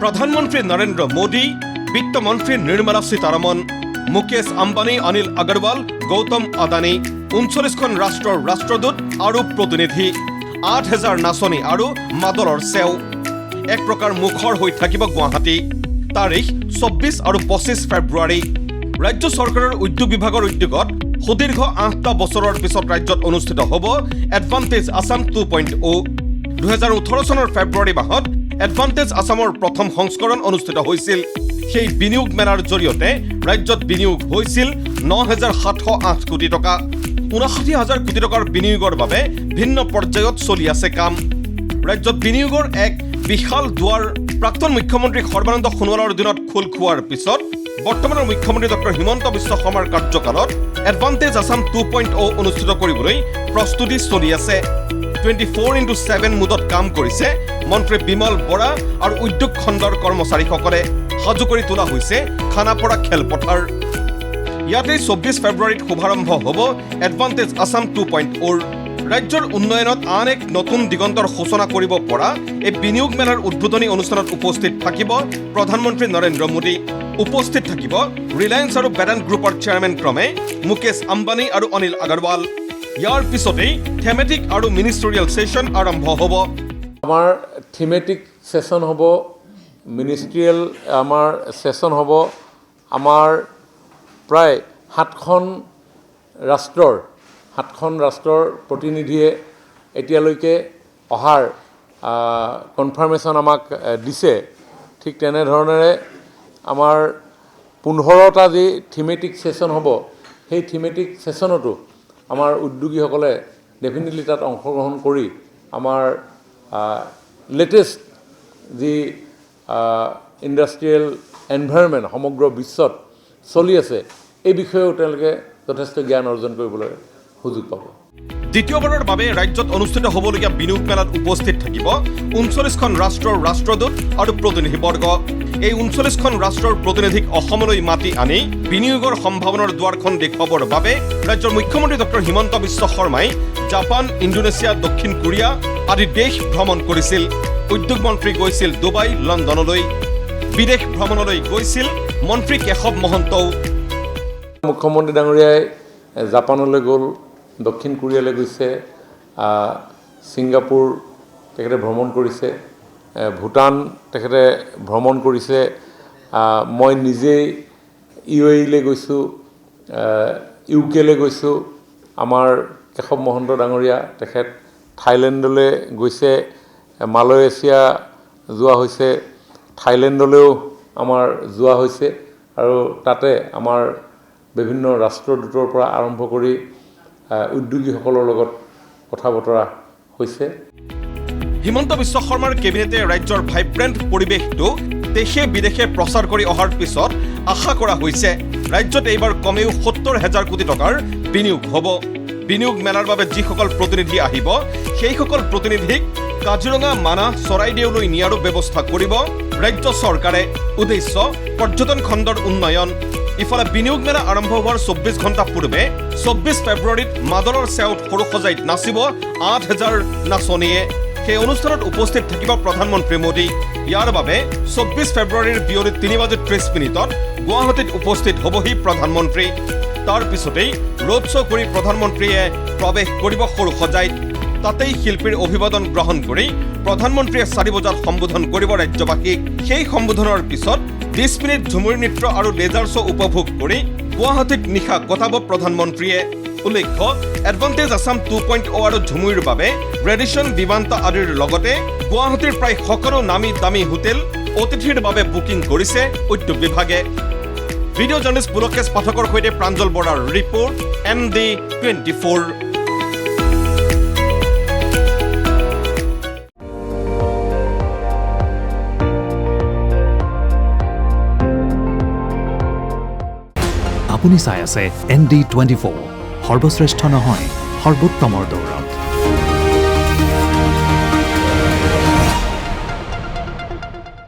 प्रधानमंत्री नरेंद्र मोदी, वित्त मंत्री निर्मला सीतारमण, मुकेश आम्बानी, अनिल अग्रवाल, गौतम अदानी, 39খন राष्ट्ৰৰ राष्ट्रदूत আৰু प्रतिनिधि, 8000 नाचनी আৰু মাদলৰ চেও। এক প্ৰকাৰ মুখৰ হৈ থাকিব গুৱাহাটী। তাৰিখ 24 আৰু 25 ফেব্ৰুৱাৰী। ৰাজ্য চৰকাৰৰ উদ্যোগ বিভাগৰ উদ্যোগত সুদীৰ্ঘ 8টা বছৰৰ পিছত ৰাজ্যত অনুষ্ঠিত হ'ব এডভান্টেজ আছাম 2.0। 2018 চনৰ ফেব্ৰুৱাৰী মাহত এডভান্টেজ আছামৰ প্ৰথম সংস্কৰণ অনুষ্ঠিত হৈছিল। সেই বিনিয়োগ মেলাৰ জৰিয়তে ৰাজ্যত বিনিয়োগ হৈছিল ৯৭০৮ কোটি টকা। ৫৯,০০০ কোটি টকাৰ বিনিয়োগৰ বাবে ভিন্ন পৰ্যায়ত চলি আছে কাম। ৰাজ্যত বিনিয়োগৰ এক বিশাল দুৱাৰ প্ৰাক্তন মুখ্যমন্ত্ৰী সৰ্বানন্দ সোণোৱালৰ দিনত খোল খোৱাৰ পিছত বৰ্তমানৰ মুখ্যমন্ত্ৰী ডক্টৰ হিমন্ত বিশ্ব শৰ্মাৰ কাৰ্যকালত এডভান্টেজ আছাম 2.0 অনুষ্ঠিত কৰিবলৈ প্ৰস্তুতি চলি আছে। 24x7 মুডত কাম কৰিছে মন্ত্ৰী বিমল বৰা আৰু উদ্যোগ খণ্ডৰ কৰ্মচাৰীসকলে। সাজু কৰি তোলা হৈছে খানাপাৰা খেলপথাৰ। ইয়াতে 24 ফেব্ৰুৱাৰীত শুভাৰম্ভ হ'ব এডভান্টেজ আছাম 2.0। ৰাজ্যৰ উন্নয়নত আন এক নতুন দিগন্তৰ সূচনা কৰিব পৰা এই বিনিয়োগ মেলাৰ উদ্বোধনী অনুষ্ঠানত উপস্থিত থাকিব প্ৰধানমন্ত্ৰী নৰেন্দ্ৰ মোদী। উপস্থিত থাকিব ৰিলায়েন্স আৰু বেদান্ত গ্ৰুপৰ চেয়াৰমেন ক্ৰমে মুকেশ আম্বানী আৰু অনিল আগৰৱাল। ইয়াৰ পিছতেই থেমেটিক আৰু মিনিষ্টৰিয়েল ছেছন আৰম্ভ হ'ব। আমাৰ থিমেটিক ছেছন হ'ব, মিনিষ্ট্ৰিয়েল আমাৰ ছেছন হ'ব। আমাৰ প্ৰায় 7খন ৰাষ্ট্ৰৰ প্ৰতিনিধিয়ে এতিয়ালৈকে অহাৰ কনফাৰ্মেশ্যন আমাক দিছে। ঠিক তেনেধৰণেৰে আমাৰ 15টা যি থিমেটিক ছেছন হ'ব, সেই থিমেটিক ছেছনতো আমাৰ উদ্যোগীসকলে ডেফিনেটলি তাত অংশগ্ৰহণ কৰি আমাৰ লেটেষ্ট যি ইণ্ডাষ্ট্ৰিয়েল এনভাইৰনমেণ্ট সমগ্ৰ বিশ্বত চলি আছে এই বিষয়েও তেওঁলোকে যথেষ্ট জ্ঞান অৰ্জন কৰিবলৈ সুযোগ পাব। দ্বিতীয়বাৰৰ বাবে ৰাজ্যত অনুষ্ঠিত হ'বলগীয়া বিনিয়োগ মেলাত উপস্থিত থাকিব 39খন ৰাষ্ট্ৰৰ ৰাষ্ট্ৰদূত আৰু প্ৰতিনিধিবৰ্গ। এই 39খন ৰাষ্ট্ৰৰ প্ৰতিনিধিক অসমলৈ মাতি আনি বিনিয়োগৰ সম্ভাৱনাৰ দুৱাৰখন দেখুৱাবৰ বাবে ৰাজ্যৰ মুখ্যমন্ত্ৰী ডক্টৰ হিমন্ত বিশ্ব শৰ্মাই জাপান, ইণ্ডোনেছিয়া, দক্ষিণ কোৰিয়া আদি দেশ ভ্ৰমণ কৰিছিল। উদ্যোগ মন্ত্ৰী গৈছিল ডুবাই, লণ্ডনলৈ। বিদেশ ভ্ৰমণলৈ গৈছিল মন্ত্ৰী কেশৱ মহন্তও। মুখ্যমন্ত্ৰী ডাঙৰীয়াই জাপানলৈ গ'ল, দক্ষিণ কোৰিয়ালৈ গৈছে, ছিংগাপুৰ তেখেতে ভ্ৰমণ কৰিছে, ভূটান তেখেতে ভ্ৰমণ কৰিছে। মই নিজেই UAE-লৈ গৈছোঁ, UK-লৈ গৈছোঁ। আমাৰ কেশৱ মহন্ত ডাঙৰীয়া তেখেত থাইলেণ্ডলৈ গৈছে, মালয়েছিয়া যোৱা হৈছে, থাইলেণ্ডলৈও আমাৰ যোৱা হৈছে আৰু তাতে আমাৰ বিভিন্ন ৰাষ্ট্ৰদূতৰ পৰা আৰম্ভ কৰি উদ্যোগীসকলৰ লগত কথা বতৰা হৈছে। হিমন্ত বিশ্ব শৰ্মাৰ কেবিনেটে ৰাজ্যৰ ভাইব্ৰেণ্ট পৰিৱেশটো দেশে বিদেশে প্ৰচাৰ কৰি অহাৰ পিছত আশা কৰা হৈছে ৰাজ্যত এইবাৰ কমেও 70,000 কোটি টকাৰ বিনিয়োগ হ'ব। বিনিয়োগ মেলাৰ বাবে যিসকল প্ৰতিনিধি আহিব সেইসকল প্ৰতিনিধিক কাজিৰঙা, মানাহ, চৰাইদেউলৈ নিয়াৰো ব্যৱস্থা কৰিব ৰাজ্য চৰকাৰে। উদ্দেশ্য পৰ্যটন খণ্ডৰ উন্নয়ন। ইফালে বিনিয়োগ মেলা আৰম্ভ হোৱাৰ 24 ঘণ্টা পূৰ্বে 24 ফেব্ৰুৱাৰীত মাদলৰ চেওত সৰু সজাইত নাচিব 8000 নাচনীয়ে। সেই অনুষ্ঠানত উপস্থিত থাকিব প্ৰধানমন্ত্ৰী মোদী। ইয়াৰ বাবে 24 ফেব্ৰুৱাৰীৰ বিয়লি 3:30 গুৱাহাটীত উপস্থিত হ'বহি প্ৰধানমন্ত্ৰী। তাৰ পিছতেই ৰোড শ্ব' কৰি প্ৰধানমন্ত্ৰীয়ে প্ৰৱেশ কৰিব সৰু সজাইত। তাতেই শিল্পীৰ অভিবাদন গ্ৰহণ কৰি প্ৰধানমন্ত্ৰীয়ে 4 বজাত সম্বোধন কৰিব ৰাজ্যবাসীক। সেই সম্বোধনৰ পিছত 20 মিনিট ঝুমুৰ নৃত্য আৰু লেজাৰ শ্ব' উপভোগ কৰি গুৱাহাটীত নিশা কটাব প্ৰধানমন্ত্ৰীয়ে। উল্লেখ্য এডভান্টেজ আছাম 2.0 আৰু ঝুমুৰ বাবে ৰেডিশ্যন, বিমানতা আদিৰ লগতে গুৱাহাটীৰ প্ৰায় সকলো নামী দামী হোটেল অতিথিৰ বাবে বুকিং কৰিছে উদ্যোগ বিভাগে। ভিডিঅ' জাৰ্নেলিষ্ট পুলকেশ পাঠকৰ সৈতে প্ৰাঞ্জল বৰাৰ ৰিপৰ্ট, ND24। আপুনি চাই আছে ND24, সৰ্বশ্ৰেষ্ঠ নহয়, সৰ্বোত্তমৰ দৌৰত।